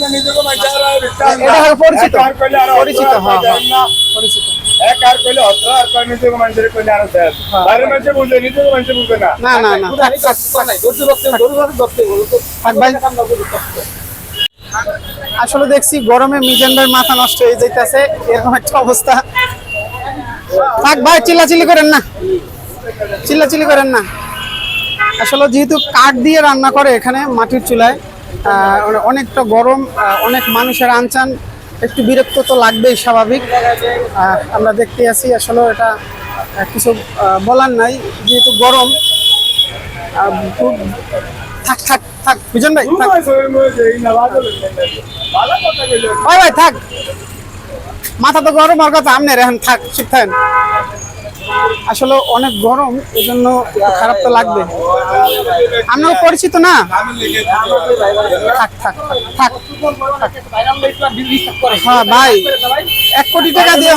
এটা হলো পরিচিত পরিচিত হ্যাঁ পরিচিত না না না আসলে দেখছি গরমে মিজান ভাইয়ের মাথা নষ্ট হয়ে যাইতেছে, এরকম একটা অবস্থা। থাক ভাই, চিল্লাচিল্লি করেন না, চিল্লাচিল্লি করেন না। আসলে যেহেতু কাঠ দিয়ে রান্না করে এখানে মাটির চুলায়, অনেকটা গরম, অনেক মানুষের আনচান, একটু বিরক্ত তো লাগবেই, স্বাভাবিক। আমরা দেখতে আছি আসলে এটা কিছু বলার নাই, যেহেতু গরম। খুব থাক থাক থাক বিজন ভাই, থাক ভাই, থাক, মাথা তো গরম আর কথা আমনের, এখন থাক, চুপ থাকেন। আসলে অনেক গরম, এই জন্য খারাপ তো লাগবে। আমরাও পরিচিত না, থাক থাক থাক। হ্যাঁ ভাই, 1 কোটি টাকা দিয়ে